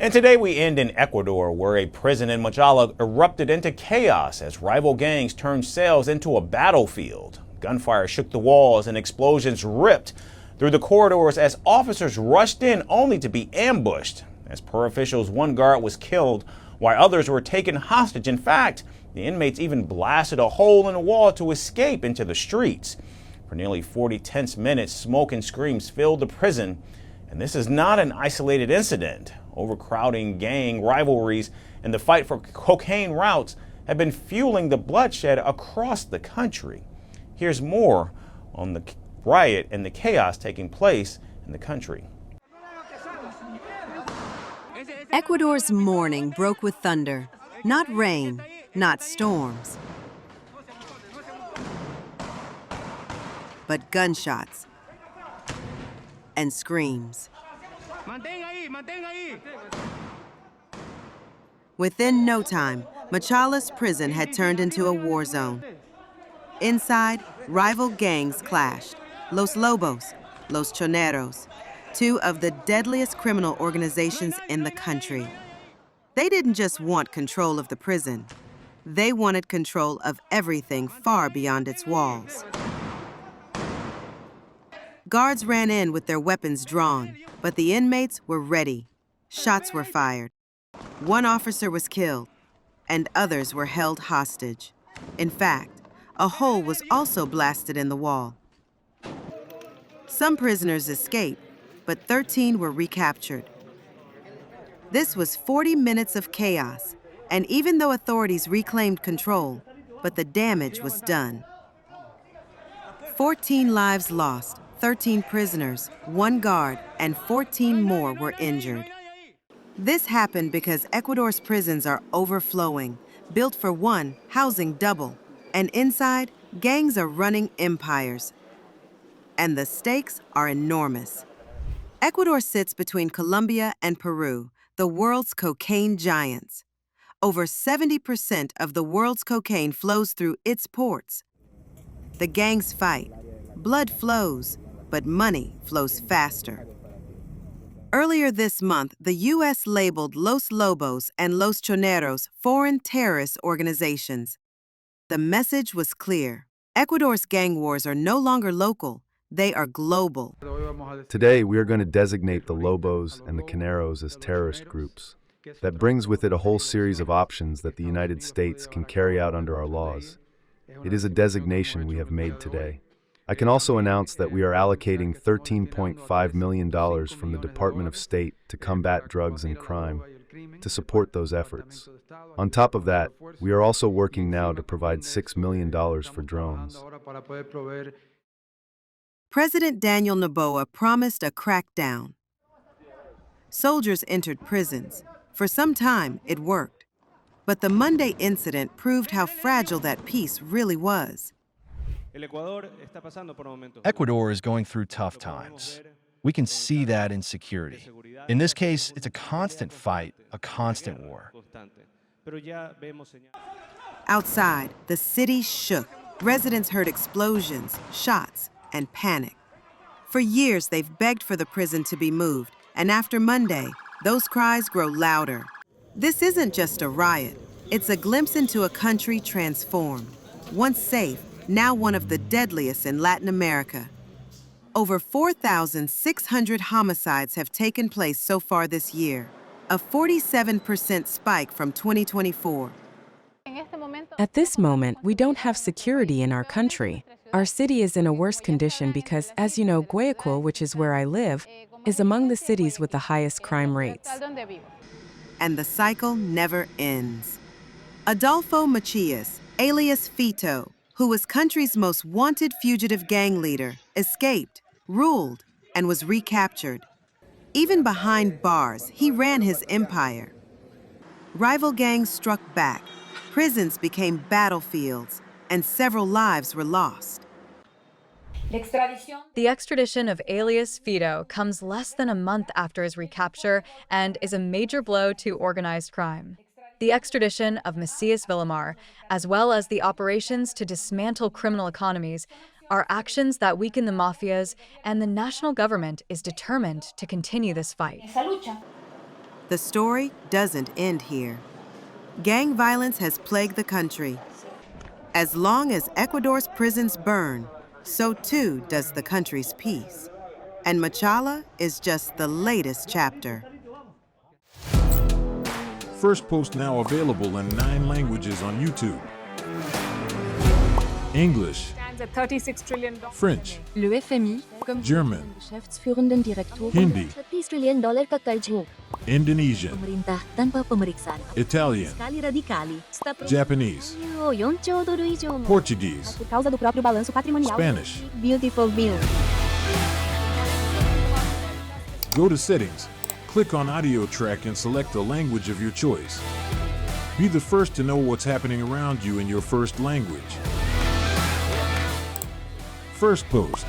And today we end in Ecuador, where a prison in Machala erupted into chaos as rival gangs turned cells into a battlefield. Gunfire shook the walls and explosions ripped through the corridors as officers rushed in only to be ambushed. As per officials, one guard was killed while others were taken hostage. In fact, the inmates even blasted a hole in the wall to escape into the streets. For nearly 40 tense minutes, smoke and screams filled the prison. And this is not an isolated incident. Overcrowding, gang rivalries, and the fight for cocaine routes have been fueling the bloodshed across the country. Here's more on the riot and the chaos taking place in the country. Ecuador's morning broke with thunder, not rain, not storms, but gunshots and screams. Within no time, Machala's prison had turned into a war zone. Inside, rival gangs clashed. Los Lobos, Los Choneros, two of the deadliest criminal organizations in the country. They didn't just want control of the prison. They wanted control of everything far beyond its walls. Guards ran in with their weapons drawn, but the inmates were ready. Shots were fired. One officer was killed, and others were held hostage. In fact, a hole was also blasted in the wall. Some prisoners escaped, but 13 were recaptured. This was 40 minutes of chaos, and even though authorities reclaimed control, but the damage was done. 14 lives lost, 13 prisoners, 1 guard, and 14 more were injured. This happened because Ecuador's prisons are overflowing, built for one, housing double, and inside, gangs are running empires. And the stakes are enormous. Ecuador sits between Colombia and Peru, the world's cocaine giants. Over 70% of the world's cocaine flows through its ports. The gangs fight, blood flows, but money flows faster. Earlier this month, the U.S. labeled Los Lobos and Los Choneros foreign terrorist organizations. The message was clear. Ecuador's gang wars are no longer local, they are global. Today, we are going to designate the Lobos and the Choneros as terrorist groups. That brings with it a whole series of options that the United States can carry out under our laws. It is a designation we have made today. I can also announce that we are allocating $13.5 million from the Department of State to combat drugs and crime, to support those efforts. On top of that, we are also working now to provide $6 million for drones. President Daniel Noboa promised a crackdown. Soldiers entered prisons. For some time, it worked. But the Monday incident proved how fragile that peace really was. Ecuador is going through tough times. We can see that in security. In this case, it's a constant fight, a constant war. Outside, the city shook. Residents heard explosions, shots, and panic. For years, they've begged for the prison to be moved, and after Monday, those cries grow louder. This isn't just a riot. It's a glimpse into a country transformed. Once safe, now one of the deadliest in Latin America. Over 4,600 homicides have taken place so far this year, a 47% spike from 2024. At this moment, we don't have security in our country. Our city is in a worse condition because, as you know, Guayaquil, which is where I live, is among the cities with the highest crime rates. And the cycle never ends. Adolfo Macias, alias Fito, who was country's most wanted fugitive gang leader, escaped, ruled, and was recaptured. Even behind bars, he ran his empire. Rival gangs struck back, prisons became battlefields, and several lives were lost. The extradition of alias Fito comes less than a month after his recapture and is a major blow to organized crime. The extradition of Macias Villamar, as well as the operations to dismantle criminal economies, are actions that weaken the mafias, and the national government is determined to continue this fight. The story doesn't end here. Gang violence has plagued the country. As long as Ecuador's prisons burn, so too does the country's peace. And Machala is just the latest chapter. Firstpost now available in 9 languages on YouTube. English, At $36 trillion. French, Le FMI, comme German, Geschäftsführenden Direktor, Hindi, $30 trillion ka-charge mo. Indonesian, Pemerintah tanpa pemeriksaan. Italian, Skali radikali. Japanese, Yung todo mo. Portuguese, Por causa do próprio balanço patrimonial. Spanish. Beautiful bill. Go to Settings, click on Audio Track and select a language of your choice. Be the first to know what's happening around you in your first language. Firstpost.